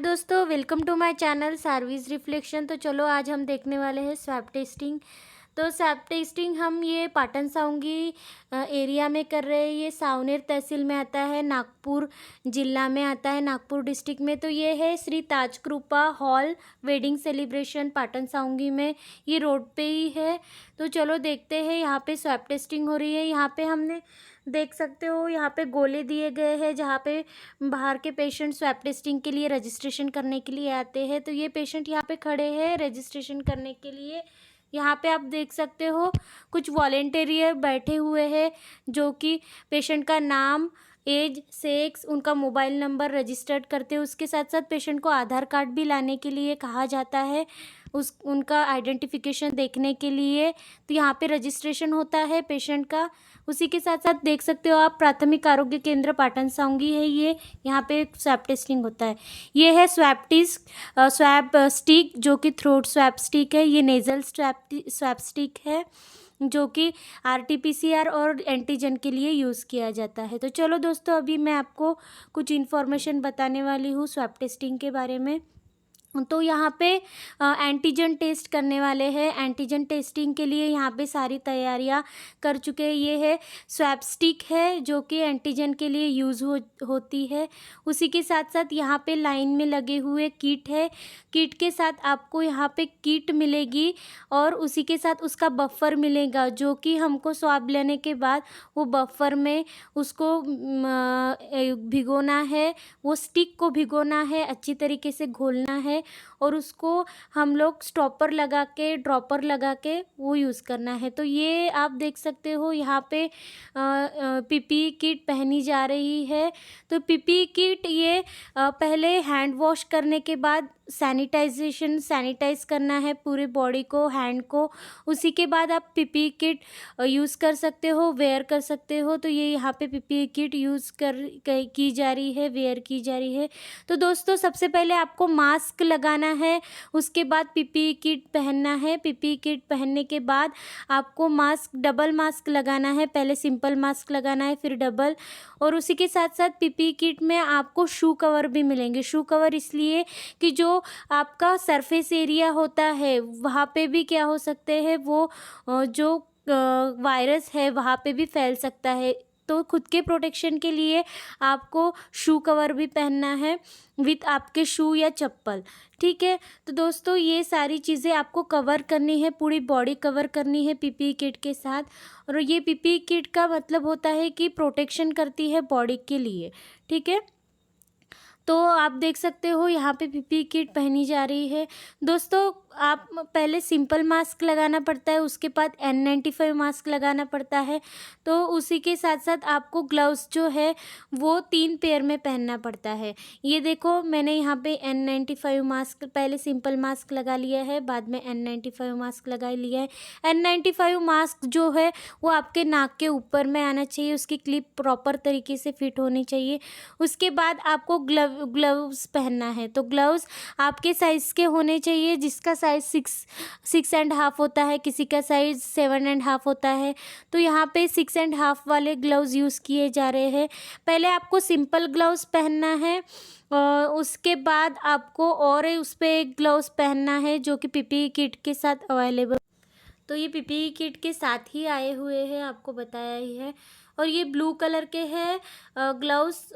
दोस्तों, welcome to my channel सार्विस reflection. तो चलो आज हम देखने वाले हैं स्वैब टेस्टिंग। तो स्वैब टेस्टिंग हम ये पाटन सावंगी एरिया में कर रहे हैं। ये सावनेर तहसील में आता है, नागपुर जिला में आता है, नागपुर डिस्ट्रिक्ट में। तो ये है Shri Taj Kripa hall wedding celebration Patan Sawangi में, ये रोड पे ही है। तो चलो देखते हैं, यहाँ पे स्वैब टेस्टिंग हो रही है। यहाँ पे हमने देख सकते हो, यहाँ पे गोले दिए गए हैं जहाँ पे बाहर के पेशेंट स्वैब टेस्टिंग के लिए रजिस्ट्रेशन करने के लिए आते हैं। तो ये पेशेंट यहाँ पे खड़े हैं रजिस्ट्रेशन करने के लिए। यहाँ पे आप देख सकते हो कुछ वॉलेंटियर बैठे हुए हैं जो कि पेशेंट का नाम, एज, सेक्स, उनका मोबाइल नंबर रजिस्टर्ड करते हैं। उसके साथ साथ पेशेंट को आधार कार्ड भी लाने के लिए कहा जाता है, उनका आइडेंटिफिकेशन देखने के लिए। तो यहाँ पे रजिस्ट्रेशन होता है पेशेंट का। उसी के साथ साथ देख सकते हो आप, प्राथमिक आरोग्य केंद्र पाटन सावंगी है ये। यहाँ पे स्वैब टेस्टिंग होता है। ये है स्वैब स्टिक जो कि थ्रोट स्वैब स्टिक है। ये नेज़ल स्वैब स्टिक है जो कि आरटीपीसीआर और एंटीजन के लिए यूज़ किया जाता है। तो चलो दोस्तों, अभी मैं आपको कुछ इन्फॉर्मेशन बताने वाली हूँ स्वैब टेस्टिंग के बारे में। तो यहाँ पे एंटीजन टेस्ट करने वाले हैं। एंटीजन टेस्टिंग के लिए यहाँ पे सारी तैयारियाँ कर चुके हैं। ये है स्वैब स्टिक है जो कि एंटीजन के लिए यूज़ होती है। उसी के साथ साथ यहाँ पे लाइन में लगे हुए किट है। किट के साथ आपको यहाँ पे किट मिलेगी और उसी के साथ उसका बफर मिलेगा जो कि हमको स्वैब लेने के बाद वो बफर में उसको भिगोना है, वो स्टिक को भिगोना है, अच्छी तरीके से घोलना है और उसको हम लोग स्टॉपर लगा के, ड्रॉपर लगा के वो यूज़ करना है। तो ये आप देख सकते हो, यहाँ पे पीपी किट पहनी जा रही है। तो पीपी किट ये पहले हैंड वॉश करने के बाद सैनिटाइज करना है पूरी बॉडी को, हैंड को। उसी के बाद आप पीपी किट यूज़ कर सकते हो, वेयर कर सकते हो। तो ये यहाँ पे पीपी किट यूज़ की जा रही है, वेयर की जा रही है। तो दोस्तों, सबसे पहले आपको मास्क लगाना है, उसके बाद पीपी किट पहनना है। पीपी किट पहनने के बाद आपको डबल मास्क लगाना है। पहले सिंपल मास्क लगाना है, फिर डबल। और उसी के साथ साथ पीपी किट में आपको शू कवर भी मिलेंगे। शू कवर इसलिए कि जो आपका सरफेस एरिया होता है वहाँ पे भी क्या हो सकते हैं, वो जो वायरस है वहाँ पे भी फैल सकता है। तो खुद के प्रोटेक्शन के लिए आपको शू कवर भी पहनना है विथ आपके शू या चप्पल, ठीक है। तो दोस्तों, ये सारी चीज़ें आपको कवर करनी है, पूरी बॉडी कवर करनी है पीपी किट के साथ। और ये पीपी किट का मतलब होता है कि प्रोटेक्शन करती है बॉडी के लिए, ठीक है। तो आप देख सकते हो यहाँ पे पीपी किट पहनी जा रही है। दोस्तों, आप पहले सिंपल मास्क लगाना पड़ता है, उसके बाद N95 मास्क लगाना पड़ता है। तो उसी के साथ साथ आपको ग्लव्स जो है वो 3 पेयर में पहनना पड़ता है। ये देखो, मैंने यहाँ पे N95 मास्क, पहले सिंपल मास्क लगा लिया है, बाद में N95 मास्क लगा लिया है। N95 मास्क जो है वो आपके नाक के ऊपर में आना चाहिए, उसकी क्लिप प्रॉपर तरीके से फिट होनी चाहिए। उसके बाद आपको ग्लव्स पहनना है। तो ग्लव्स आपके साइज़ के होने चाहिए, जिसका साइज़ 6.5 होता है, किसी का साइज़ 7.5 होता है। तो यहाँ पे 6.5 वाले ग्लव्स यूज़ किए जा रहे हैं। पहले आपको सिंपल ग्लव्स पहनना है और उसके बाद आपको और उस पर एक ग्लव्स पहनना है जो कि पीपी किट के साथ अवेलेबल। तो ये पीपी किट के साथ ही आए हुए हैं, आपको बताया ही है। और ये ब्लू कलर के हैं ग्लव्स।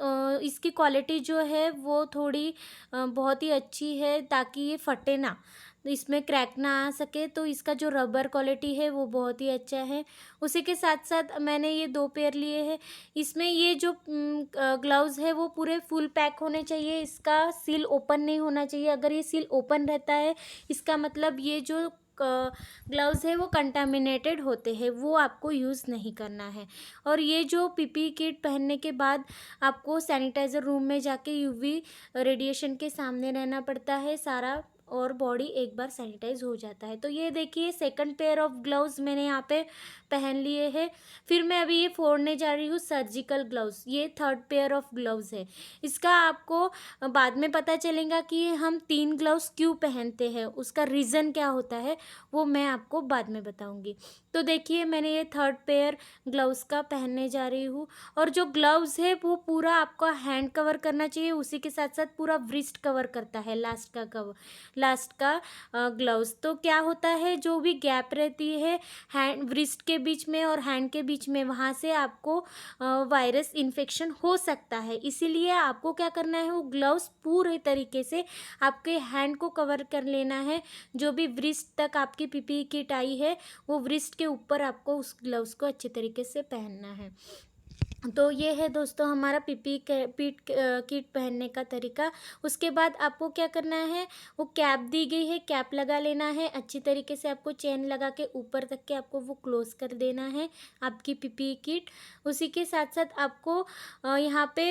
इसकी क्वालिटी जो है वो थोड़ी बहुत ही अच्छी है ताकि ये फटे ना, तो इसमें क्रैक ना आ सके। तो इसका जो रबर क्वालिटी है वो बहुत ही अच्छा है। उसी के साथ साथ मैंने ये 2 पेयर लिए हैं। इसमें ये जो ग्लव्स है वो पूरे फुल पैक होने चाहिए, इसका सील ओपन नहीं होना चाहिए। अगर ये सील ओपन रहता है, इसका मतलब ये जो ग्लव्स है वो कंटामिनेटेड होते हैं, वो आपको यूज़ नहीं करना है। और ये जो पीपी किट पहनने के बाद आपको सैनिटाइज़र रूम में जाके यूवी रेडिएशन के सामने रहना पड़ता है, सारा और बॉडी एक बार सैनिटाइज हो जाता है। तो ये देखिए सेकंड पेयर ऑफ ग्लव्स मैंने यहाँ पे पहन लिए हैं। फिर मैं अभी ये फोड़ने जा रही हूँ सर्जिकल ग्लव्स। ये थर्ड पेयर ऑफ ग्लव्स है। इसका आपको बाद में पता चलेगा कि हम 3 ग्लव्स क्यों पहनते हैं, उसका रीज़न क्या होता है वो मैं आपको बाद में बताऊँगी। तो देखिए मैंने ये थर्ड पेयर ग्लव्स का पहनने जा रही हूँ। और जो ग्लव्स है वो पूरा आपका हैंड कवर करना चाहिए, उसी के साथ साथ पूरा व्रिस्ट कवर करता है लास्ट का ग्लव्स। तो क्या होता है, जो भी गैप रहती है हैंड व्रिस्ट के बीच में और हैंड के बीच में, वहाँ से आपको वायरस इन्फेक्शन हो सकता है। इसीलिए आपको क्या करना है, वो ग्लव्स पूरे तरीके से आपके हैंड को कवर कर लेना है। जो भी व्रिस्ट तक आपकी पीपीई किट आई है वो व्रिस्ट के ऊपर आपको उस ग्लव्स को अच्छे तरीके से पहनना है। तो ये है दोस्तों हमारा किट पहनने का तरीका। उसके बाद आपको क्या करना है, वो कैप दी गई है, कैप लगा लेना है अच्छी तरीके से। आपको चेन लगा के ऊपर तक के आपको वो क्लोज कर देना है आपकी पीपीई किट। उसी के साथ साथ आपको यहाँ पे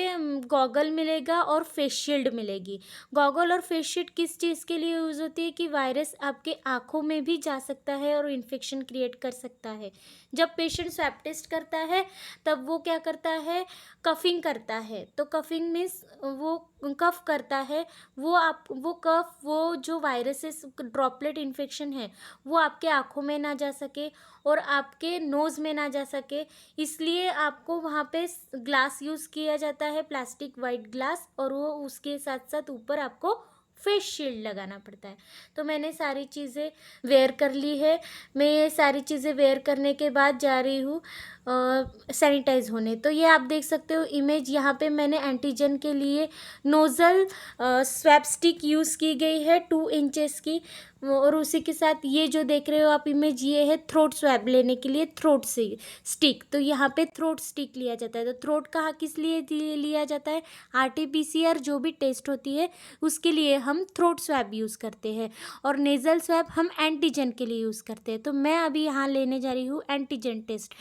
गॉगल मिलेगा और फेस शील्ड मिलेगी। गॉगल और फेस शील्ड किस चीज़ के लिए यूज़ होती है कि वायरस आपके आँखों में भी जा सकता है और इन्फेक्शन क्रिएट कर सकता है। जब पेशेंट स्वैब टेस्ट करता है तब वो क्या करता है, कफिंग करता है। तो कफिंग मीन्स वो कफ करता है, वो जो वायरसेस ड्रॉपलेट इन्फेक्शन है वो आपके आँखों में ना जा सके और आपके नोज़ में ना जा सके। इसलिए आपको वहाँ पे ग्लास यूज़ किया जाता है, प्लास्टिक वाइट ग्लास, और वो उसके साथ साथ ऊपर आपको फेस शील्ड लगाना पड़ता है। तो मैंने सारी चीज़ें वेयर कर ली है। मैं ये सारी चीज़ें वेयर करने के बाद जा रही हूँ सैनिटाइज़ होने। तो ये आप देख सकते हो इमेज, यहाँ पे मैंने एंटीजन के लिए नोज़ल स्वैब स्टिक यूज़ की गई है 2 इंचेस की। और उसी के साथ ये जो देख रहे हो आप इमेज, ये है थ्रोट स्वैब लेने के लिए थ्रोट से स्टिक। तो यहाँ पे थ्रोट स्टिक लिया जाता है। तो थ्रोट कहाँ किस लिए लिया जाता है, आरटीपीसीआर जो भी टेस्ट होती है उसके लिए हम थ्रोट स्वैब यूज़ करते हैं, और नेज़ल स्वैब हम एंटीजन के लिए यूज़ करते हैं। तो मैं अभी यहाँ लेने जा रही हूँ एंटीजन टेस्ट।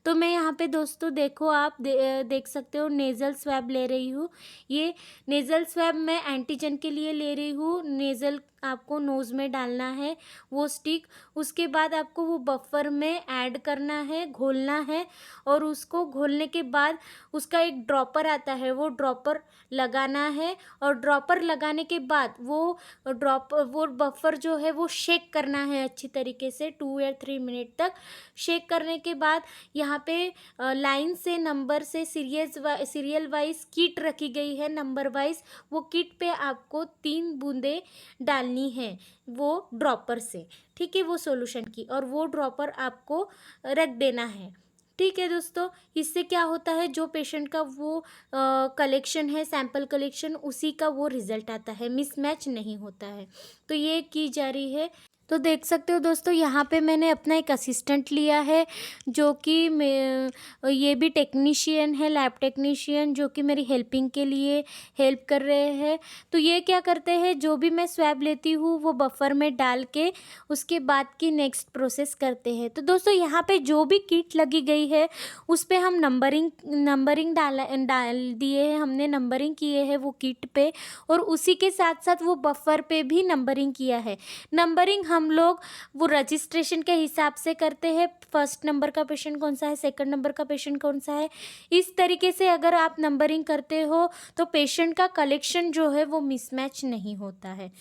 तो मैं यहाँ पे दोस्तों देखो आप देख सकते हो नेज़ल स्वैब ले रही हूँ। ये नेज़ल स्वैब मैं एंटीजन के लिए ले रही हूँ। नेज़ल आपको नोज़ में डालना है वो स्टिक। उसके बाद आपको वो बफर में ऐड करना है, घोलना है, और उसको घोलने के बाद उसका एक ड्रॉपर आता है, वो ड्रॉपर लगाना है। और ड्रॉपर लगाने के बाद वो बफर जो है वो शेक करना है अच्छी तरीके से 2 या 3 मिनट तक। शेक करने के बाद यहाँ पे लाइन से नंबर से सीरियल वाइज किट रखी गई है नंबर वाइज। वो किट पे आपको 3 बूंदें डालनी है वो ड्रॉपर से, ठीक है, वो सॉल्यूशन की, और वो ड्रॉपर आपको रख देना है। ठीक है दोस्तों, इससे क्या होता है, जो पेशेंट का वो कलेक्शन है, सैंपल कलेक्शन, उसी का वो रिज़ल्ट आता है, मिसमैच नहीं होता है। तो ये की जा रही है। तो देख सकते हो दोस्तों यहाँ पे मैंने अपना एक असिस्टेंट लिया है, जो कि ये भी टेक्नीशियन है, लैब टेक्नीशियन, जो कि मेरी हेल्पिंग के लिए हेल्प कर रहे हैं। तो ये क्या करते हैं, जो भी मैं स्वैब लेती हूँ वो बफर में डाल के उसके बाद की नेक्स्ट प्रोसेस करते हैं। तो दोस्तों यहाँ पे जो भी किट लगी गई है उस पे हम नंबरिंग डाल दिए हैं, हमने नंबरिंग किए हैं वो किट पे, और उसी के साथ साथ वो बफर पे भी नंबरिंग किया है। नंबरिंग हम लोग वो रजिस्ट्रेशन के हिसाब से करते हैं, फर्स्ट नंबर का पेशेंट कौन सा है, सेकंड नंबर का पेशेंट कौन सा है। इस तरीके से अगर आप नंबरिंग करते हो तो पेशेंट का कलेक्शन जो है वो मिसमैच नहीं होता है।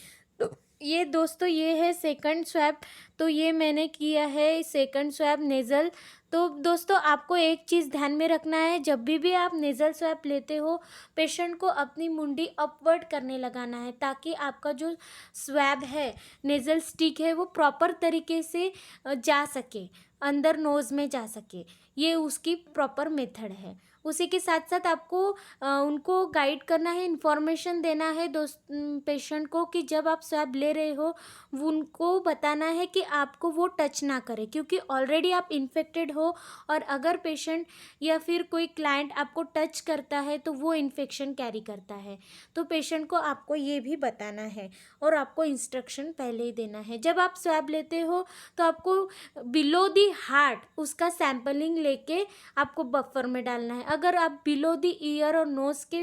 तो ये दोस्तों ये है सेकंड स्वैब। तो ये मैंने किया है सेकंड स्वैब नेज़ल। तो दोस्तों आपको एक चीज़ ध्यान में रखना है, जब भी आप नेज़ल स्वैब लेते हो पेशेंट को अपनी मुंडी अपवर्ड करने लगाना है, ताकि आपका जो स्वैब है, नेज़ल स्टिक है, वो प्रॉपर तरीके से जा सके, अंदर नोज़ में जा सके। ये उसकी प्रॉपर मेथड है। उसी के साथ साथ आपको उनको गाइड करना है, इन्फॉर्मेशन देना है पेशेंट को, कि जब आप स्वैब ले रहे हो उनको बताना है कि आपको वो टच ना करे, क्योंकि ऑलरेडी आप इन्फेक्टेड हो, और अगर पेशेंट या फिर कोई क्लाइंट आपको टच करता है तो वो इन्फेक्शन कैरी करता है। तो पेशेंट को आपको ये भी बताना है, और आपको इंस्ट्रक्शन पहले ही देना है। जब आप स्वैब लेते हो तो आपको बिलो दी हार्ट उसका सैंपलिंग लेके आपको बफर में डालना है। अगर आप बिलो द ईयर और नोज़ के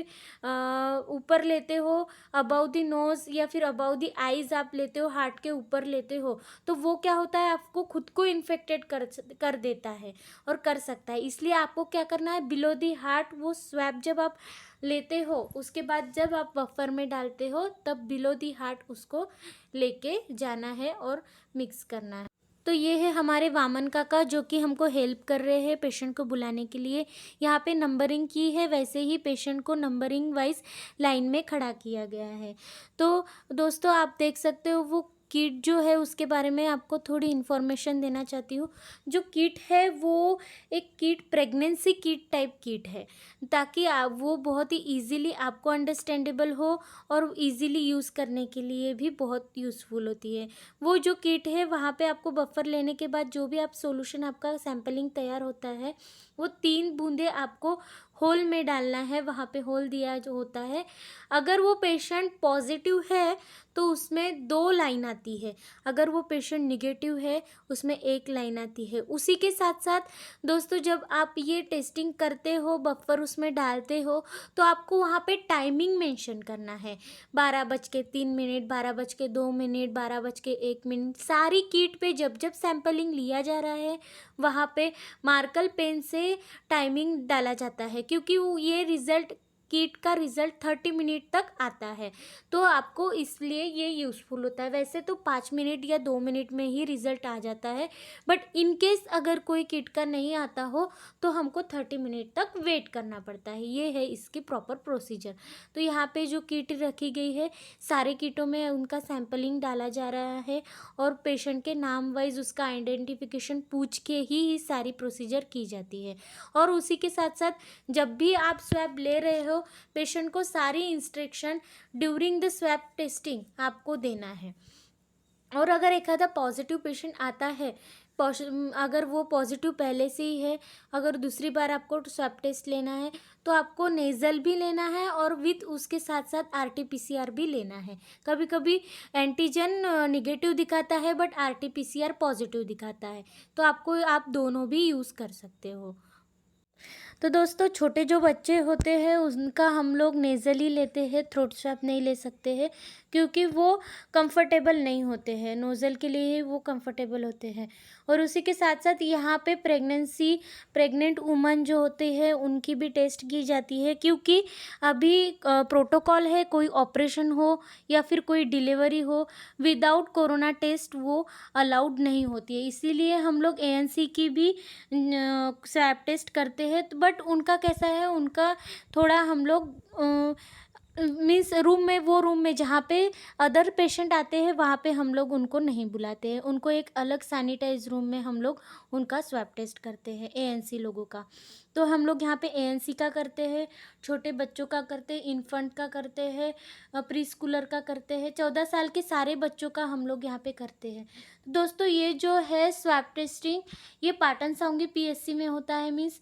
ऊपर लेते हो, अबव द नोज़ या फिर अबव द आईज़ आप लेते हो, हार्ट के ऊपर लेते हो, तो वो क्या होता है, आपको खुद को इन्फेक्टेड कर देता है और कर सकता है। इसलिए आपको क्या करना है, बिलो दी हार्ट वो स्वैब जब आप लेते हो, उसके बाद जब आप बफर में डालते हो, तब बिलो दी हार्ट उसको लेके जाना है और मिक्स करना है। तो ये है हमारे वामन काका, जो कि हमको हेल्प कर रहे हैं पेशेंट को बुलाने के लिए। यहाँ पे नंबरिंग की है, वैसे ही पेशेंट को नंबरिंग वाइज लाइन में खड़ा किया गया है। तो दोस्तों आप देख सकते हो, वो किट जो है उसके बारे में आपको थोड़ी इन्फॉर्मेशन देना चाहती हूँ। जो किट है वो एक kit pregnancy kit type kit है, ताकि आप वो बहुत ही ईजीली आपको अंडरस्टैंडेबल हो और इजीली यूज़ करने के लिए भी बहुत यूज़फुल होती है। वो जो किट है, वहाँ पे आपको बफर लेने के बाद जो भी आप सॉल्यूशन आपका सैम्पलिंग तैयार होता है, वो 3 बूंदे आपको होल में डालना है, वहाँ पे होल दिया जो होता है। अगर वो पेशेंट पॉजिटिव है तो उसमें 2 लाइन आती है, अगर वो पेशेंट निगेटिव है उसमें 1 लाइन आती है। उसी के साथ साथ दोस्तों, जब आप ये टेस्टिंग करते हो, बफर उसमें डालते हो, तो आपको वहाँ पे टाइमिंग मेंशन करना है। 12:03, 12:02, 12:01, सारी किट पे जब जब सैम्पलिंग लिया जा रहा है, वहाँ पे मार्कर पेन से टाइमिंग डाला जाता है, क्योंकि ये रिज़ल्ट किट का रिज़ल्ट 30 मिनट तक आता है। तो आपको इसलिए ये यूज़फुल होता है। वैसे तो 5 मिनट या 2 मिनट में ही रिज़ल्ट आ जाता है, बट इन केस अगर कोई किट का नहीं आता हो तो हमको 30 मिनट तक वेट करना पड़ता है। ये है इसकी प्रॉपर प्रोसीजर। तो यहाँ पे जो किट रखी गई है, सारे किटों में उनका सैम्पलिंग डाला जा रहा है और पेशेंट के नाम वाइज उसका आइडेंटिफिकेशन पूछ के ही सारी प्रोसीजर की जाती है। और उसी के साथ साथ जब भी आप स्वैब ले रहे हो, पेशेंट को सारी instruction during the swab testing आपको देना है। और अगर एक आधा पॉजिटिव पेशेंट आता है, अगर वो पॉजिटिव पहले से ही है, अगर दूसरी बार आपको स्वैब टेस्ट लेना है, तो आपको नेज़ल भी लेना है और विथ उसके साथ साथ RT-PCR भी लेना है। कभी कभी एंटीजन निगेटिव दिखाता है बट RT-PCR पॉजिटिव दिखाता है, तो आप दोनों भी यूज़ कर सकते हो। तो दोस्तों, छोटे जो बच्चे होते हैं उनका हम लोग नेज़ली लेते हैं, थ्रोट स्वैब नहीं ले सकते हैं, क्योंकि वो कंफर्टेबल नहीं होते हैं। नोज़ल के लिए ही वो कंफर्टेबल होते हैं। और उसी के साथ साथ यहाँ पे प्रेग्नेंट वुमन जो होती है उनकी भी टेस्ट की जाती है, क्योंकि अभी प्रोटोकॉल है, कोई ऑपरेशन हो या फिर कोई डिलीवरी हो, विदाउट कोरोना टेस्ट वो अलाउड नहीं होती है। इसीलिए हम लोग ANC की भी स्वैब टेस्ट करते हैं। बट उनका कैसा है, उनका थोड़ा हम लोग मीन्स रूम में जहाँ पे अदर पेशेंट आते हैं, वहाँ पे हम लोग उनको नहीं बुलाते हैं। उनको एक अलग सैनिटाइज रूम में हम लोग उनका स्वैब टेस्ट करते हैं, ANC लोगों का। तो हम लोग यहाँ पे ANC का करते हैं, छोटे बच्चों का करते हैं, इन्फेंट का करते हैं, प्री स्कूलर का करते हैं, 14 साल के सारे बच्चों का हम लोग यहाँ पे करते हैं। दोस्तों, ये जो है स्वैब टेस्टिंग, ये पाटन साउंगी PSC में होता है। मीन्स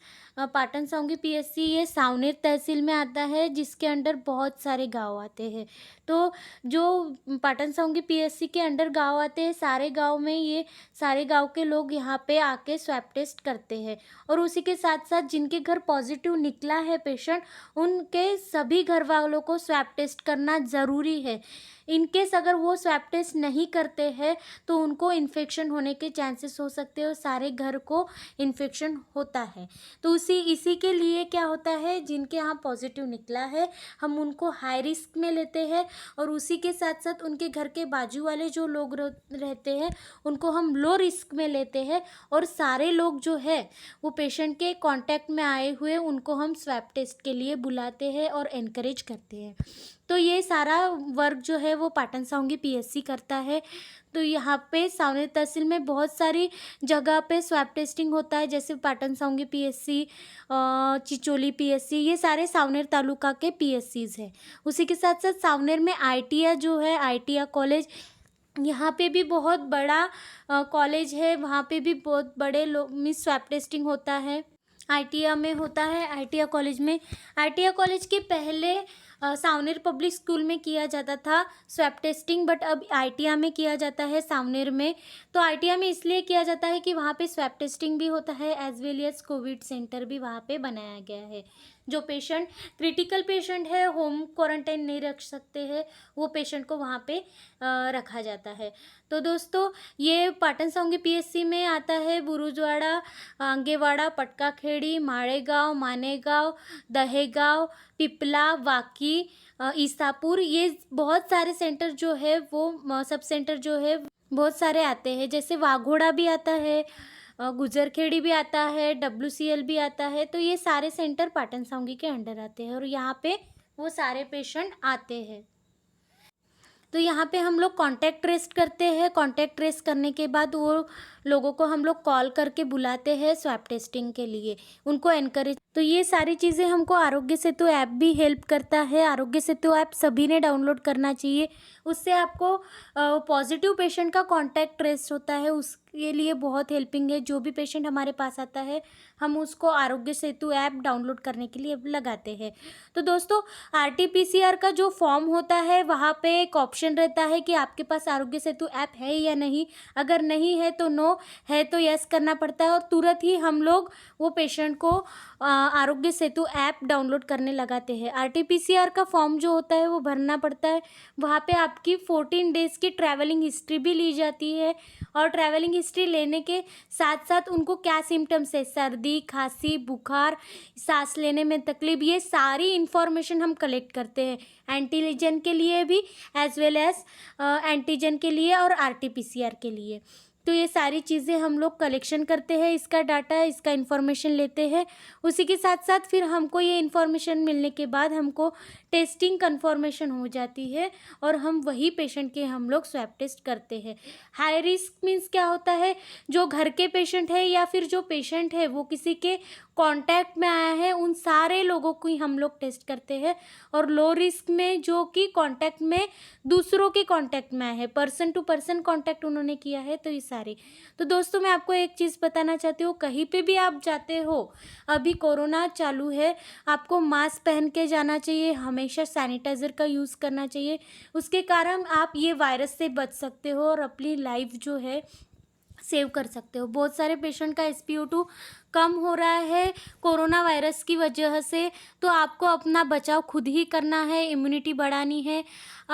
पाटन साउंगी PSC ये सावनेर तहसील में आता है, जिसके अंडर बहुत सारे गांव आते हैं। तो जो पाटन साउंगी PSC के अंडर गांव आते हैं, सारे गांव में ये सारे गांव के लोग यहाँ पे आके स्वैब टेस्ट करते हैं। और उसी के साथ साथ जिनके घर पॉजिटिव निकला है पेशेंट, उनके सभी घर वालों को स्वैब टेस्ट करना ज़रूरी है। इनकेस अगर वो स्वैब टेस्ट नहीं करते हैं तो उनको इन्फेक्शन होने के चांसेस हो सकते हैं और सारे घर को इन्फेक्शन होता है। तो इसी के लिए क्या होता है, जिनके यहाँ पॉजिटिव निकला है हम उनको हाई रिस्क में लेते हैं, और उसी के साथ साथ उनके घर के बाजू वाले जो लोग रहते हैं उनको हम लो रिस्क में लेते हैं। और सारे लोग जो है वो पेशेंट के कांटेक्ट में आए हुए उनको हम स्वैब टेस्ट के लिए बुलाते हैं और एनकरेज करते हैं। तो ये सारा वर्क जो है वो पाटन साउंगी PSC करता है। तो यहाँ पे सावनेर तहसील में बहुत सारी जगह पे स्वैब टेस्टिंग होता है, जैसे पाटन साउंगी PSC, चिचोली PSC, ये सारे सावनेर तालुका के PSCs है। उसी के साथ साथ सावनेर में ITIA जो है, ITIA कॉलेज, यहाँ पे भी बहुत बड़ा कॉलेज है, वहाँ पे भी बहुत बड़े मिस स्वैब टेस्टिंग होता है। ITIA में होता है, ITIA कॉलेज में। ITIA कॉलेज के पहले सावनेर पब्लिक स्कूल में किया जाता था स्वैब टेस्टिंग, बट अब आईटीआई में किया जाता है सावनेर में। तो आईटीआई में इसलिए किया जाता है कि वहाँ पे स्वैब टेस्टिंग भी होता है as well as Covid centre भी वहाँ पे बनाया गया है। जो पेशेंट क्रिटिकल पेशेंट है, होम क्वारंटाइन नहीं रख सकते हैं, वो पेशेंट को वहाँ पे रखा जाता है। तो दोस्तों ये पाटन सावंगी पीएससी में आता है बुरुजवाड़ा, आंगेवाड़ा, पटकाखेड़ी, माड़ेगांव, मानेगांव, दहेगांव, पिपला, वाकी, ईसापुर, ये बहुत सारे सेंटर जो है वो सब सेंटर जो है बहुत सारे आते हैं। जैसे वाघोड़ा भी आता है, गुजरखेड़ी भी आता है, डब्ल्यूसीएल भी आता है। तो ये सारे सेंटर पाटन सावंगी के अंडर आते हैं और यहाँ पे वो सारे पेशेंट आते हैं। तो यहाँ पे हम लोग कांटेक्ट ट्रेस करते हैं। कांटेक्ट ट्रेस करने के बाद वो लोगों को हम लोग कॉल करके बुलाते हैं स्वैब टेस्टिंग के लिए, उनको एनकरेज। तो ये सारी चीज़ें हमको आरोग्य सेतु ऐप भी हेल्प करता है। आरोग्य सेतु ऐप सभी ने डाउनलोड करना चाहिए। उससे आपको पॉजिटिव पेशेंट का कांटेक्ट ट्रेस होता है, उसके लिए बहुत हेल्पिंग है। जो भी पेशेंट हमारे पास आता है हम उसको आरोग्य सेतु ऐप डाउनलोड करने के लिए लगाते हैं। तो दोस्तों आरटीपीसीआर का जो फॉर्म होता है वहाँ पे एक ऑप्शन रहता है कि आपके पास आरोग्य सेतु ऐप है या नहीं। अगर नहीं है तो नो, है तो यस करना पड़ता है और तुरंत ही हम लोग वो पेशेंट को आरोग्य सेतु ऐप डाउनलोड करने लगाते हैं। आरटीपीसीआर का फॉर्म जो होता है वो भरना पड़ता है। वहाँ पे आपकी 14 डेज़ की ट्रैवलिंग हिस्ट्री भी ली जाती है और ट्रैवलिंग हिस्ट्री लेने के साथ साथ उनको क्या सिम्टम्स है, सर्दी, खांसी, बुखार, सांस लेने में तकलीफ, ये सारी इन्फॉर्मेशन हम कलेक्ट करते हैं एंटीजन के लिए भी एज वेल एज एंटीजन के लिए और आरटीपीसीआर के लिए। तो ये सारी चीज़ें हम लोग कलेक्शन करते हैं, इसका डाटा, इसका इन्फॉर्मेशन लेते हैं। उसी के साथ साथ फिर हमको ये इन्फॉर्मेशन मिलने के बाद हमको टेस्टिंग कन्फर्मेशन हो जाती है और हम वही पेशेंट के हम लोग स्वैब टेस्ट करते हैं। हाई रिस्क मीन्स क्या होता है, जो घर के पेशेंट है या फिर जो पेशेंट है वो किसी के कांटेक्ट में आया है, उन सारे लोगों को ही हम लोग टेस्ट करते हैं। और लो रिस्क में जो कि कांटेक्ट में दूसरों के कांटेक्ट में आए हैं, पर्सन टू पर्सन कांटेक्ट उन्होंने किया है, तो ये सारे। तो दोस्तों मैं आपको एक चीज़ बताना चाहती हूँ, कहीं पे भी आप जाते हो, अभी कोरोना चालू है, आपको मास्क पहन के जाना चाहिए, हमेशा सैनिटाइज़र का यूज़ करना चाहिए। उसके कारण आप ये वायरस से बच सकते हो और अपनी लाइफ जो है सेव कर सकते हो। बहुत सारे पेशेंट का SpO2 कम हो रहा है कोरोना वायरस की वजह से, तो आपको अपना बचाव खुद ही करना है, इम्यूनिटी बढ़ानी है।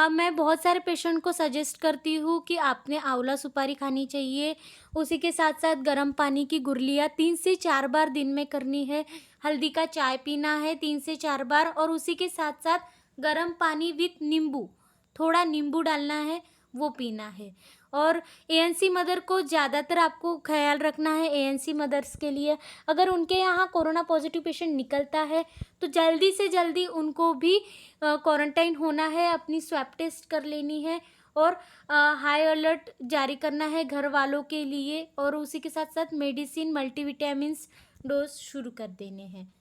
मैं बहुत सारे पेशेंट को सजेस्ट करती हूँ कि आपने आंवला सुपारी खानी चाहिए, उसी के साथ साथ गर्म पानी की गुरलियाँ 3 से 4 बार दिन में करनी है, हल्दी का चाय पीना है 3 से 4 बार और उसी के साथ साथ गर्म पानी विथ नींबू, थोड़ा नींबू डालना है, वो पीना है। और एएनसी मदर को ज़्यादातर आपको ख्याल रखना है। एएनसी मदर्स के लिए अगर उनके यहाँ कोरोना पॉजिटिव पेशेंट निकलता है तो जल्दी से जल्दी उनको भी क्वारंटाइन होना है, अपनी स्वैब टेस्ट कर लेनी है और हाई अलर्ट जारी करना है घर वालों के लिए और उसी के साथ साथ मेडिसिन, मल्टीविटामिन्स डोज शुरू कर देने हैं।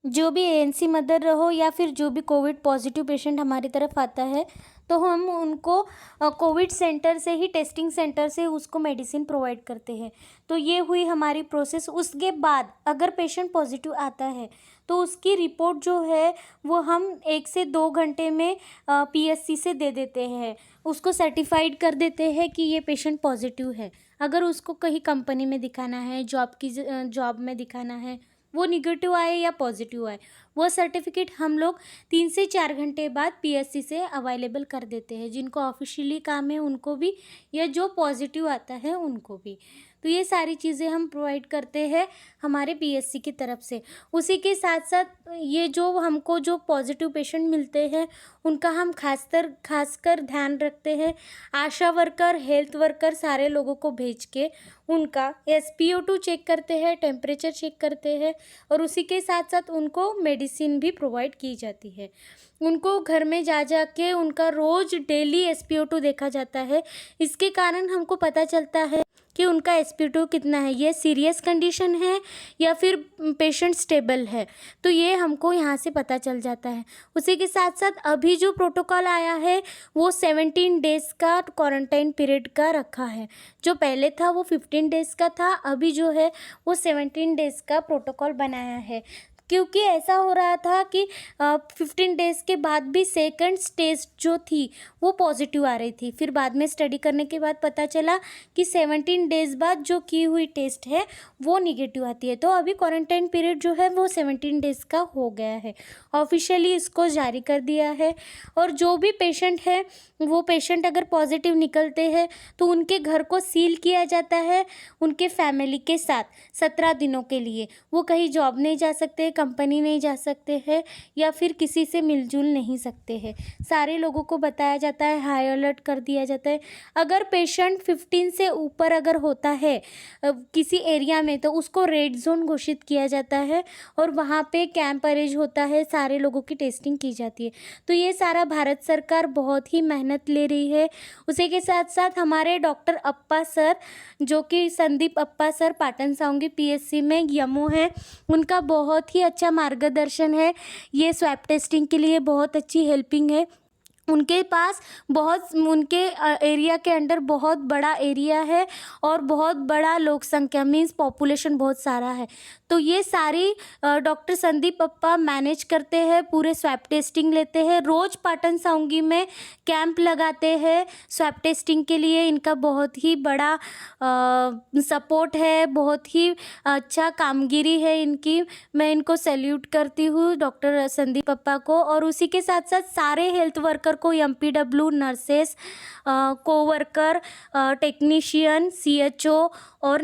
जो भी एएनसी मदर रहो या फिर जो भी कोविड पॉजिटिव पेशेंट हमारी तरफ आता है तो हम उनको कोविड सेंटर से ही, टेस्टिंग सेंटर से उसको मेडिसिन प्रोवाइड करते हैं। तो ये हुई हमारी प्रोसेस। उसके बाद अगर पेशेंट पॉजिटिव आता है तो उसकी रिपोर्ट जो है वो हम 1 से 2 घंटे में पीएससी से दे देते हैं, उसको सर्टिफाइड कर देते हैं कि ये पेशेंट पॉजिटिव है। अगर उसको कहीं कंपनी में दिखाना है, जॉब में दिखाना है, वो निगेटिव आए या पॉजिटिव आए, वो सर्टिफिकेट हम लोग 3 से 4 घंटे बाद पीएससी से अवेलेबल कर देते हैं। जिनको ऑफिशियली काम है उनको भी या जो पॉजिटिव आता है उनको भी। तो ये सारी चीज़ें हम प्रोवाइड करते हैं हमारे पीएससी की तरफ से। उसी के साथ साथ ये जो हमको जो पॉजिटिव पेशेंट मिलते हैं उनका हम खासकर ध्यान रखते हैं। आशा वर्कर, हेल्थ वर्कर सारे लोगों को भेज के उनका SpO2 चेक करते हैं, टेम्परेचर चेक करते हैं और उसी के साथ साथ उनको मेडिसिन भी प्रोवाइड की जाती है। उनको घर में जा के उनका रोज़ डेली SpO2 देखा जाता है। इसके कारण हमको पता चलता है कि उनका SpO2 कितना है, ये सीरियस कंडीशन है या फिर पेशेंट स्टेबल है, तो ये हमको यहाँ से पता चल जाता है। उसी के साथ साथ अभी जो प्रोटोकॉल आया है वो 17 डेज़ का क्वारंटाइन पीरियड का रखा है। जो पहले था वो 15 डेज़ का था, अभी जो है वो 17 डेज़ का प्रोटोकॉल बनाया है। क्योंकि ऐसा हो रहा था कि 15 डेज़ के बाद भी सेकंड स्टेज जो थी वो पॉजिटिव आ रही थी। फिर बाद में स्टडी करने के बाद पता चला कि 17 डेज़ बाद जो की हुई टेस्ट है वो निगेटिव आती है। तो अभी क्वारंटाइन पीरियड जो है वो 17 डेज़ का हो गया है, ऑफिशियली इसको जारी कर दिया है। और जो भी पेशेंट है वो पेशेंट अगर पॉजिटिव निकलते हैं तो उनके घर को सील किया जाता है उनके फैमिली के साथ 17 दिनों के लिए। वो कहीं जॉब नहीं जा सकते, कंपनी नहीं जा सकते हैं या फिर किसी से मिलजुल नहीं सकते हैं। सारे लोगों को बताया जाता है, हाई अलर्ट कर दिया जाता है। अगर पेशेंट 15 से ऊपर अगर होता है किसी एरिया में तो उसको रेड जोन घोषित किया जाता है और वहाँ पे कैंप अरेंज होता है, सारे लोगों की टेस्टिंग की जाती है। तो ये सारा भारत सरकार बहुत ही मेहनत ले रही है। उसी के साथ साथ हमारे डॉक्टर अप्पा सर, जो कि संदीप अप्पा सर पाटन सावंगी पीएचसी में यमो है, उनका बहुत ही अच्छा मार्गदर्शन है। ये स्वैब टेस्टिंग के लिए बहुत अच्छी हेल्पिंग है। उनके पास उनके एरिया के अंडर बहुत बड़ा एरिया है और बहुत बड़ा लोक संख्या मीन्स पॉपुलेशन बहुत सारा है। तो ये सारी डॉक्टर संदीप अप्पा मैनेज करते हैं, पूरे स्वैब टेस्टिंग लेते हैं, रोज़ पाटन सावंगी में कैंप लगाते हैं स्वैब टेस्टिंग के लिए। इनका बहुत ही बड़ा सपोर्ट है, बहुत ही अच्छा कामगिरी है इनकी। मैं इनको सैल्यूट करती हूँ डॉक्टर संदीप अप्पा को। और उसी के साथ साथ सारे हेल्थ वर्कर को, MPW, nurses, co-worker, technician, CHO और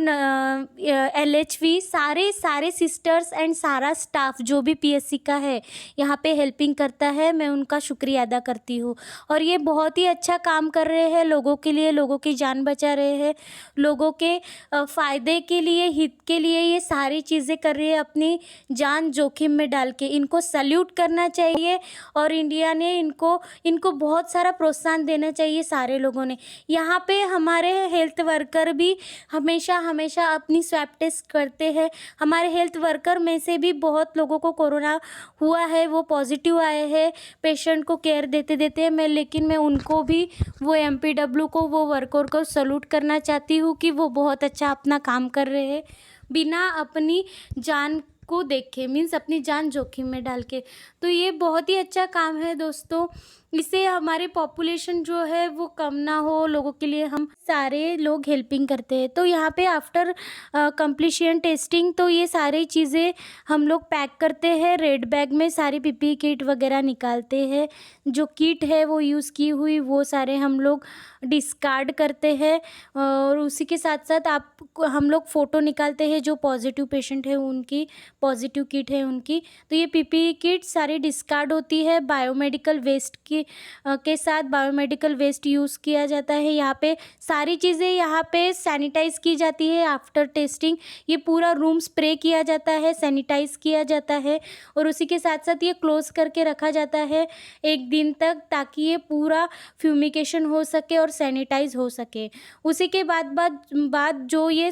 एलएचवी, सारे सिस्टर्स एंड सारा स्टाफ जो भी पीएचसी का है यहाँ पे हेल्पिंग करता है, मैं उनका शुक्रिया अदा करती हूँ। और ये बहुत ही अच्छा काम कर रहे हैं लोगों के लिए, लोगों की जान बचा रहे हैं, लोगों के फ़ायदे के लिए, हित के लिए ये सारी चीज़ें कर रही है अपनी जान जोखिम में डाल के। इनको सैल्यूट करना चाहिए और इंडिया ने इनको बहुत सारा प्रोत्साहन देना चाहिए सारे लोगों ने। यहाँ पे हमारे हेल्थ वर्कर भी हमेशा अपनी स्वैब टेस्ट करते हैं। हमारे हेल्थ वर्कर में से भी बहुत लोगों को कोरोना हुआ है, वो पॉजिटिव आए हैं पेशेंट को केयर देते लेकिन मैं उनको भी, वो एमपीडब्ल्यू को, वो वर्कर को सैल्यूट करना चाहती हूँ कि वो बहुत अच्छा अपना काम कर रहे हैं बिना अपनी जान को देखे, मीन्स अपनी जान जोखिम में डाल के। तो ये बहुत ही अच्छा काम है दोस्तों। इससे हमारे पॉपुलेशन जो है वो कम ना हो, लोगों के लिए हम सारे लोग हेल्पिंग करते हैं। तो यहाँ पे आफ्टर कंप्लीशन टेस्टिंग तो ये सारी चीज़ें हम लोग पैक करते हैं रेड बैग में, सारी पीपी किट वगैरह निकालते हैं। जो किट है वो यूज़ की हुई वो सारे हम लोग डिस्कार्ड करते हैं। और उसी के साथ साथ हम लोग फ़ोटो निकालते हैं जो पॉजिटिव पेशेंट है उनकी, पॉजिटिव किट है उनकी। तो ये पीपी किट सारी डिस्कार्ड होती है। बायोमेडिकल वेस्ट के साथ बायोमेडिकल वेस्ट यूज़ किया जाता है। यहाँ पे सारी चीज़ें यहाँ पे सैनिटाइज़ की जाती है आफ्टर टेस्टिंग। ये पूरा रूम स्प्रे किया जाता है, सैनिटाइज़ किया जाता है और उसी के साथ साथ ये क्लोज़ करके रखा जाता है 1 दिन तक, ताकि ये पूरा फ्यूमिगेशन हो सके और सैनिटाइज़ हो सके। उसी के बाद जो ये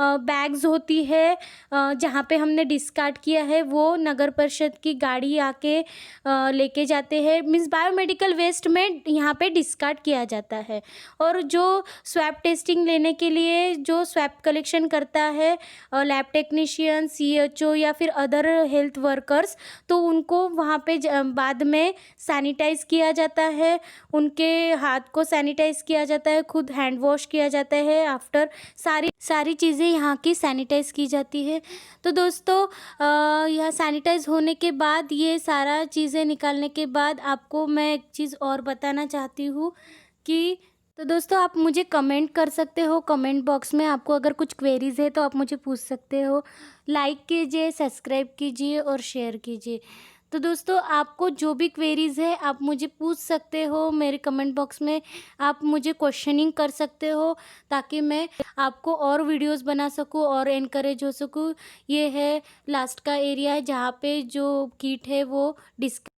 बैग्स होती है जहाँ पे हमने डिस्कार्ड किया है वो नगर परिषद की गाड़ी आके लेके जाते हैं। मीन्स बायोमेडिकल वेस्ट में यहाँ पे डिस्कार्ड किया जाता है। और जो स्वैब टेस्टिंग लेने के लिए जो स्वैब कलेक्शन करता है लैब टेक्नीशियन, सीएचओ या फिर अदर हेल्थ वर्कर्स, तो उनको वहाँ पे बाद में सैनिटाइज़ किया जाता है, उनके हाथ को सैनिटाइज़ किया जाता है, खुद हैंड वॉश किया जाता है। आफ्टर सारी चीज़ें यहाँ की सैनिटाइज़ की जाती है। तो दोस्तों यह सैनिटाइज़ होने के बाद, ये सारा चीज़ें निकालने के बाद आपको मैं एक चीज़ और बताना चाहती हूँ कि तो दोस्तों आप मुझे कमेंट कर सकते हो कमेंट बॉक्स में। आपको अगर कुछ क्वेरीज़ है तो आप मुझे पूछ सकते हो। लाइक कीजिए, सब्सक्राइब कीजिए और शेयर कीजिए। तो दोस्तों आपको जो भी क्वेरीज़ है आप मुझे पूछ सकते हो मेरे कमेंट बॉक्स में। आप मुझे क्वेश्चनिंग कर सकते हो ताकि मैं आपको और वीडियोस बना सकूं और एनकरेज हो सकूं। ये है लास्ट का एरिया है जहाँ पे जो किट है वो डिस्क